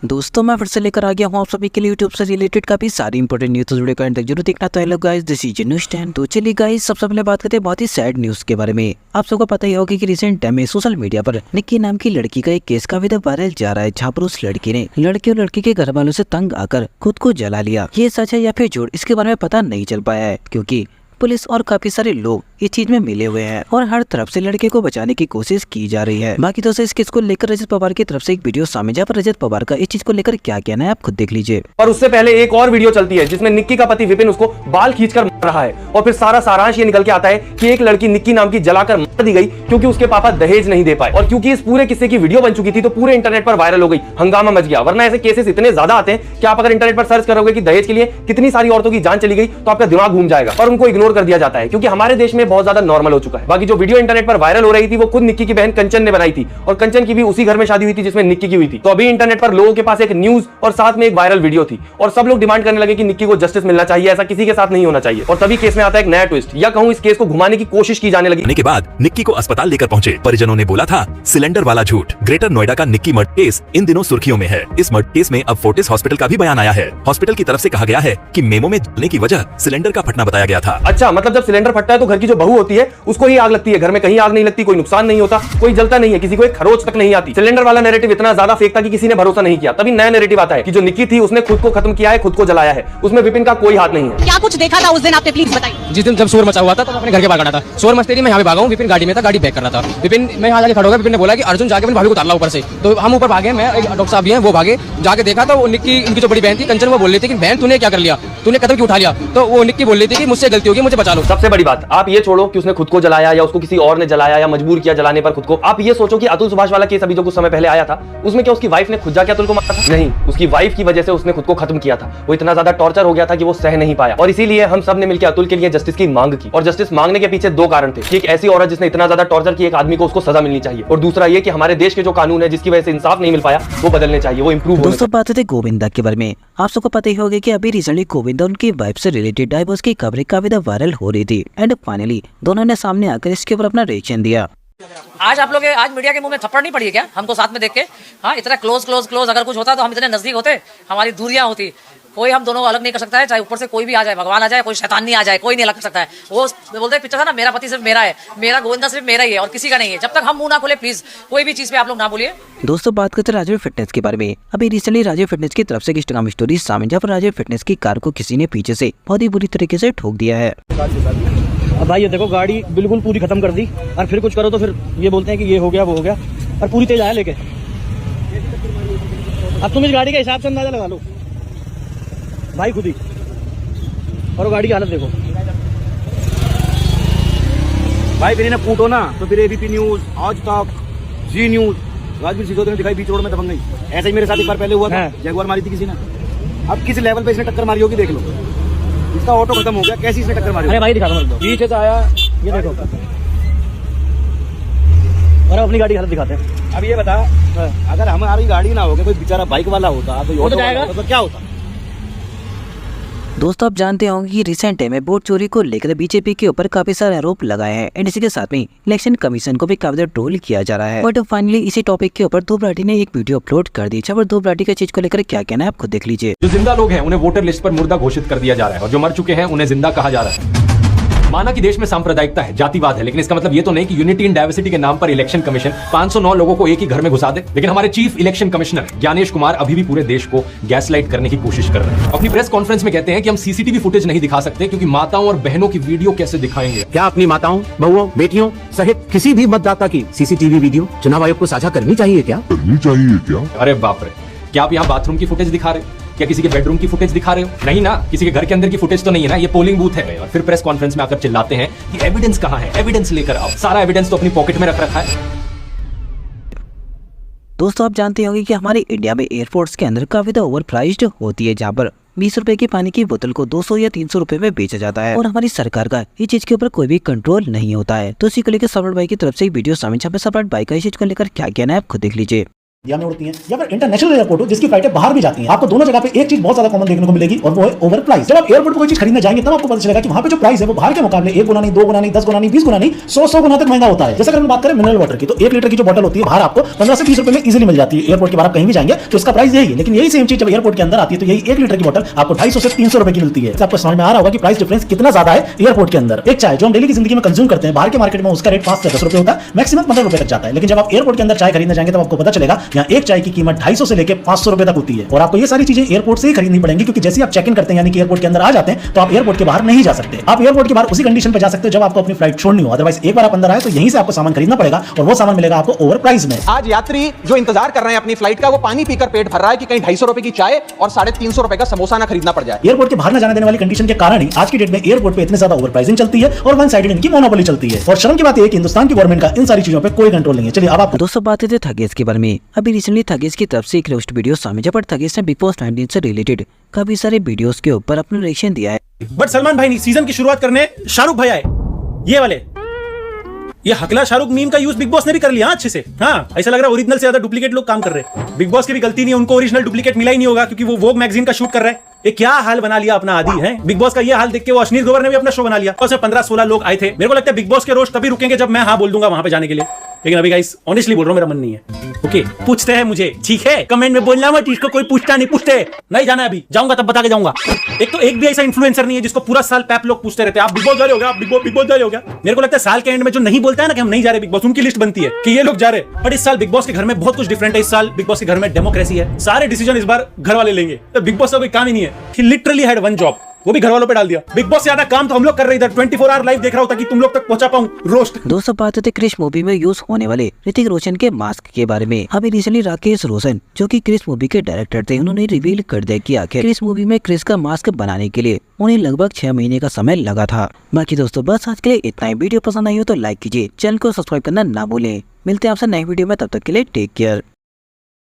दोस्तों मैं फिर से लेकर आ गया हूँ आप सभी के लिए यूट्यूब से रिलेटेड काफी सारी इंपॉर्टेंट न्यूज़ जुड़े कर तक जरूर देखना। तो hello guys, this is news 10। तो चलिए गाइस, सबसे पहले बात करते हैं बहुत ही सैड न्यूज़ के बारे में। आप सबको पता ही होगा कि रिसेंट टाइम में सोशल मीडिया पर निक्की नाम की लड़की का एक केस काफी वायरल जा रहा है, जहाँ पर उस लड़की ने लड़के और लड़की के घर वालों से तंग आकर खुद को जला लिया। ये सच है या फिर झूठ, इसके बारे में पता नहीं चल पाया है, क्योंकि पुलिस और काफी सारे लोग इस चीज में मिले हुए हैं और हर तरफ से लड़के को बचाने की कोशिश की जा रही है। बाकी दोस्तों, इस केस को लेकर रजत पवार की तरफ से एक वीडियो सामने, जहाँ पर रजत पवार का इस चीज को लेकर क्या कहना है आप खुद देख लीजिए। और उससे पहले एक और वीडियो चलती है जिसमें निक्की का पति विपिन उसको बाल खींचकर मार रहा है और फिर सारा सारांश ये निकल के आता है कि एक लड़की निक्की नाम की जलाकर मार दी गई क्योंकि उसके पापा दहेज नहीं दे पाए। और क्योंकि इस पूरे किस्से की वीडियो बन चुकी थी तो पूरे इंटरनेट पर वायरल हो गई, हंगामा मच गया। वरना ऐसे केसेस इतने ज्यादा आते हैं कि आप अगर इंटरनेट पर सर्च करोगे कि दहेज के लिए कितनी सारी औरतों की जान चली गई तो आपका दिमाग घूम जाएगा, और उनको इग्नोर कर दिया जाता है क्योंकि हमारे देश में बहुत ज्यादा नॉर्मल हो चुका है। बाकी जो वीडियो इंटरनेट पर वायरल हो रही थी वो खुद निक्की की बहन कंचन ने बनाई थी, और कंचन की भी उसी घर में शादी हुई थी जिसमें निक्की की हुई थी। तो अभी इंटरनेट पर लोगों के पास एक न्यूज और साथ में एक वायरल वीडियो थी, और सब लोग डिमांड करने लगे कि निक्की को जस्टिस मिलना चाहिए, ऐसा किसी के साथ नहीं होना चाहिए। और तभी केस में आता है एक नया ट्विस्ट, या कहूं इस केस को घुमाने की कोशिश की जाने लगी। के बाद निक्की को अस्पताल लेकर पहुंचे परिजनों ने बोला था सिलेंडर वाला झूठ। ग्रेटर नोएडा का निक्की मर्डर केस इन दिनों सुर्खियों में है। इस मर्डर केस में अब फोर्टिस हॉस्पिटल का भी बयान आया है। हॉस्पिटल की तरफ से कहा गया है कि मेमो में जलने की वजह सिलेंडर का फटना बताया गया था। अच्छा, मतलब जब सिलेंडर फटता है तो घर की जो बहू होती है उसको ही आग लगती है, घर में कहीं आग नहीं लगती, कोई नुकसान नहीं होता, कोई जलता नहीं है, किसी को एक खरोच तक नहीं आती। सिलेंडर वाला नैरेटिव इतना ज्यादा फेक था कि किसी ने भरोसा नहीं किया। तभी नया नैरेटिव आता है कि जो निक्की थी उसने खुद को खत्म किया है, खुद को जलाया है, उसमें विपिन का कोई हाथ नहीं है। क्या कुछ देखा था उस दिन आपने, प्लीज बताइए। जिस दिन जब शोर मचा हुआ था तब अपने घर के बाहर खड़ा था। शोर मचते ही मैं यहाँ पे भागा हूँ, विपिन गाड़ी में था, गाड़ी बैक कर रहा था। विपिन मैं यहाँ जाके खड़ा हो गया, विपिन ने बोला कि अर्जुन जाके अपनी भाभी को उतार ला ऊपर से। तो हम ऊपर भागे, मैं एक डॉक्टर साहब भी हैं वो भागे, जाके देखा तो निक्की इनकी जो बड़ी बहन थी कंचन वो बोल रही थी कि बहन तूने क्या कर लिया, तूने कदम क्यों उठा लिया। तो वो निक्की बोल रही थी कि मुझसे गलती होगी, मुझे बचा लो। सबसे बड़ी बात, आप ये छोड़ो कि उसने खुद को जलाया या उसको किसी और ने जलाया या मजबूर किया जलाने पर खुद को। आप ये सोचो कि अतुल सुभाष वाला केस अभी जो कुछ समय पहले आया था उसमें क्या उसकी वाइफ ने खुद जाके अतुल को मारा था? नहीं, उसकी वाइफ की वजह से उसने खुद को खत्म किया था। वो इतना ज्यादा टॉर्चर हो गया था कि वो सह नहीं पाया, और इसीलिए हम सब ने मिलकर अतुल के लिए जस्टिस की मांग की। और जस्टिस मांगने के पीछे दो कारण थे कि एक ऐसी औरत जिसने इतना ज्यादा टॉर्चर की एक आदमी को उसको सजा मिलनी चाहिए, और दूसरा ये कि हमारे देश के जो कानून है जिसकी वजह से इंसाफ नहीं मिल पाया वो बदलने चाहिए, वो इंप्रूव। दोस्तों बात होती है गोविंदा के बारे में। आप सबको पता ही होगा कि अभी रिसेंटली गोविंदा उनकी वाइफ से रिलेटेड डाइवोर्स की खबरें काफी वायरल हो रही थी, एंड फाइनली दोनों ने सामने आकर इसके ऊपर अपना रिएक्शन दिया। आज आप लोग आज मीडिया के मुंह में थप्पड़ नहीं पड़ी है क्या हमको साथ में देख के? हाँ, इतना क्लोज अगर कुछ होता तो हम इतने नजदीक होते, हमारी दूरियां होती। कोई हम दोनों अलग नहीं कर सकता है, चाहे ऊपर से कोई भी आ जाए, भगवान आ जाए, कोई शैतान नहीं आ जाए, कोई नहीं अलग कर सकता है। वो बोलते हैं पिक्चर था ना, मेरा पति सिर्फ मेरा है, मेरा गोविंदा सिर्फ मेरा ही है और किसी का नहीं है। जब तक हम मुंह ना खोले प्लीज कोई भी चीज पे आप लोग ना बोलिए। दोस्तों बात करते हैं राजीव फिटनेस के बारे में। अभी रिसेंटली राजीव फिटनेस की तरफ से एक इंस्टाग्राम स्टोरी सामने, जहाँ पर राजीव फिटनेस की कार को किसी ने पीछे से बहुत ही बुरी तरीके से ठोक दिया है। अब भाई ये देखो, गाड़ी बिल्कुल पूरी खत्म कर दी, और फिर कुछ करो तो फिर ये बोलते हैं कि ये हो गया वो हो गया, और पूरी तेज आया लेके। अब तुम इस गाड़ी के हिसाब से अंदाजा लगा लो भाई खुद ही, और वो गाड़ी की हालत देखो भाई। फिर इन्हें पूछो ना तो फिर एबीपी न्यूज, आज तक, जी न्यूज, राजवीर सिसोदिया ने दिखाई बीच रोड में दबंग गई। ऐसे ही मेरे साथ एक बार पहले हुआ था, जगुआर मारी थी किसी ने। अब किस लेवल पे इसने टक्कर मारी होगी देख लो। इसका ऑटो खत्म हो गया, कैसी इसने टक्कर मारी। अरे भाई दिखा दो, पीछे से आया, ये देखो। और अपनी गाड़ी की हालत दिखाते हैं। अब ये बता, अगर हमारी गाड़ी ना होगी, कोई बेचारा बाइक वाला होता तो जाएगा तो क्या होता? दोस्तों आप जानते होंगे कि रिसेंट टाइम में वोट चोरी को लेकर बीजेपी के ऊपर काफी सारे आरोप लगाए हैं, एंड इसी के साथ में इलेक्शन कमीशन को भी काफी ट्रोल किया जा रहा है। बट फाइनली इसी टॉपिक के ऊपर ध्रुव राठी ने एक वीडियो अपलोड कर दी, जहाँ पर ध्रुव राठी के चीज को लेकर क्या कहना है आप खुद देख लीजिए। जो जिंदा लोग हैं उन्हें वोटर लिस्ट पर मुर्दा घोषित कर दिया जा रहा है, और जो मर चुके हैं उन्हें जिंदा कहा जा रहा है। माना कि देश में सांप्रदायिकता है, जातिवाद है, लेकिन इसका मतलब ये तो नहीं कि यूनिटी इन डाइवर्सिटी के नाम पर इलेक्शन कमीशन 509 लोगों को एक ही घर में घुसा दे। लेकिन हमारे chief election commissioner Gyanesh Kumar अभी भी पूरे देश को गैसलाइट करने की कोशिश कर रहे हैं। अपनी प्रेस कॉन्फ्रेंस में कहते हैं कि हम सीसीटीवी फुटेज नहीं दिखा सकते क्योंकि माताओं और बहनों की वीडियो कैसे दिखाएंगे। क्या अपनी माताओं, बहुओं, बेटियों सहित किसी भी मतदाता की सीसीटीवी वीडियो चुनाव आयोग को साझा करनी चाहिए क्या? अरे बाप रे, क्या आप यहाँ बाथरूम की फुटेज दिखा रहे हो? क्या किसी के बेडरूम की फुटेज दिखा रहे हो? नहीं ना, किसी के घर के अंदर की फुटेज तो नहीं है ना, ये पोलिंग बूथ है। और फिर प्रेस कॉन्फ्रेंस में आकर चिल्लाते हैं कि एविडेंस कहां है, एविडेंस लेकर आओ। सारा एविडेंस तो अपनी पॉकेट में रख रखा है। दोस्तों आप जानते होंगे कि हमारे इंडिया में एयरपोर्ट्स के अंदर काफी ओवर प्राइस्ड होती है, जहाँ पर 20 रुपए की पानी की बोतल को 200 या 300 रुपए में बेचा जाता है, और हमारी सरकार का ये चीज के ऊपर कोई भी कंट्रोल नहीं होता है। तो इसी को लेकर सम्राट भाई की तरफ से एक वीडियो सामने, जहाँ पे सम्राट भाई का इस चीज को लेकर क्या कहना है आप खुद देख लीजिए। इंडिया में उड़ती हैं या फिर इंटरनेशनल एयरपोर्ट हो जिसकी फ्लाइटें बाहर भी जाती हैं, आपको दोनों जगह पे एक चीज बहुत ज्यादा कॉमन देखने को मिलेगी और वो है ओवर प्राइस। जब आप एयरपोर्ट पर कोई चीज खरीदने जाएंगे तब आपको पता चलेगा कि वहां पे जो प्राइस है वो बाहर के मुकाबले 1 गुना नहीं, 2 गुना नहीं, 10 गुना नहीं, 20 गुना नहीं, 100 गुना तक महंगा होता है। जैसे अगर हम बात करें मिनरल वाटर की, तो 1 लीटर की जो बॉटल होती है बाहर आपको 15 से 20 रुपए में इजीली मिल जाती है। एयरपोर्ट के बाहर आप कहीं भी जाएंगे तो इसका प्राइस यही है, लेकिन यही सेम चीज जब एयरपोर्ट के अंदर आती है तो यही 1 लीटर की बॉटल आपको 250 से 300 रुपए की मिलती है। आपको समझ में आ रहा होगा कि प्राइस डिफरेंस कितना ज्यादा है एयरपोर्ट के अंदर। एक चाय जो हम डेली की जिंदगी में कंज्यूम करते हैं बाहर के मार्केट में उसका रेट 5 से 10 रुपए होता है, मैक्सिमम 15 रुपए तक जाता है, लेकिन जब आप एयरपोर्ट के अंदर चाय खरीदने जाएंगे तो आपको पता चलेगा यहाँ एक चाय की कीमत 250 से लेकर 500 रुपए तक होती है। और आपको ये सारी चीजें एयरपोर्ट से ही खरीदनी पड़ेंगी, क्योंकि जैसे आप चेक इन करते हैं यानी कि एयरपोर्ट के अंदर आ जाते हैं तो आप एयरपोर्ट के बाहर नहीं जा सकते। आप एयरपोर्ट के बाहर उसी कंडीशन पे जा सकते हो जब आपको अपनी फ्लाइट छोड़नी हो, अदरवाइज एक बार आप अंदर आए तो यहीं से आपको सामान खरीदना पड़ेगा और वो सामान मिलेगा आपको ओवर प्राइस में। आज यात्री जो इंतजार कर रहे हैं अपनी फ्लाइट का, वो पानी पीकर पेट भर रहा है कि कहीं 250 रुपए की चाय और 350 रुपए का समोसा ना खरीदना पड़ जाए। एयरपोर्ट के बाहर न जाने देने वाली कंडीशन के कारण ही आज की डेट में एयरपोर्ट पे इतने ज्यादा ओवर प्राइसिंग चलती है और वन साइडेड इनकी मोनोपोली चलती है। और शर्म की बात है कि हिंदुस्तान की गवर्नमेंट का इन सारी चीजों पे कोई कंट्रोल नहीं है। चलिए अब आप दोस्तों बात थे थगेस के बारे में। अभी रिसेंटली थगेस की तरफ से एक रोस्ट वीडियो सामने जब थगेस ने बिग बॉस 19 से रिलेटेड काफी सारे वीडियोस के ऊपर अपना रिएक्शन दिया है। बट सलमान भाई नहीं, सीजन की शुरुआत करने शाहरुख भाई आए, ये वाले ये हकला शाहरुख मीम का यूज बिग बॉस ने भी कर लिया अच्छे से। हाँ, ऐसा लग रहा है ओरिजिनल से ज्यादा डुप्लीकेट लोग काम कर रहे हैं। बिग बॉस की भी गलती नहीं है, उनको ओरिजिनल डुप्लीकेट मिला ही नहीं होगा क्योंकि वो वोग मैगजीन का शूट कर रहे हैं। ये क्या हाल बना लिया अपना आदि है। बिग बॉस का ये हाल देख के वो अश्नीर ग्रोवर ने भी अपना शो बना लिया। और 15-16 लोग आए थे। मेरे को लगता है बिग बॉस के रोज तभी रुकेंगे जब मैं हाँ बोल दूंगा वहां पे जाने के लिए, लेकिन अभी गाइस ऑनेस्टली बोल रहा हूं मेरा मन नहीं है। ओके, पूछते हैं मुझे, ठीक है, कमेंट में बोलना मत, इसको कोई पूछता नहीं, पूछते नहीं जाना है, अभी जाऊंगा तब बता के जाऊंगा। एक तो एक भी ऐसा इन्फ्लुएंसर नहीं है जिसको पूरा साल पैप लोग पूछते रहते हैं आप बिग बॉस जा रहे हो क्या, आप बिग बॉस जा रहे हो क्या। मेरे को लगता है साल के एंड में जो नहीं बोलता है ना कि हम नहीं जा रहे बिग बॉस, उनकी लिस्ट बनती है कि ये लोग जा रहे हैं। बट इस साल बिग बॉस के घर में बहुत कुछ डिफरेंट है। इस साल बिग बॉस के घर में डेमोक्रेसी है, सारे डिसीजन इस बार घर वाले लेंगे। तो बिग बॉस का कोई काम ही नहीं है। ही लिटरली हैड वन जॉब, वो भी घर वालों पे डाल दिया। बिग बॉस से ज्यादा काम तो हम लोग कर रहे इधर 24 आवर लाइव देख रहा हूं ताकि तुम लोग तक पहुंचा पाऊं रोस्ट। दोस्तों बात थे क्रिश मूवी में यूज होने वाले ऋतिक रोशन के मास्क के बारे में। अभी रिसेंटली राकेश रोशन जो कि क्रिश मूवी के डायरेक्टर थे, उन्होंने रिवील कर दिया कि आखिर क्रिश मूवी में क्रिश का मास्क बनाने के लिए उन्हें लगभग 6 महीने का समय लगा था। बाकी दोस्तों बस आज के लिए इतना ही। वीडियो पसंद आई हो तो लाइक कीजिए, चैनल को सब्सक्राइब करना ना भूलें। मिलते हैं आपसे नई वीडियो में, तब तक के लिए टेक केयर।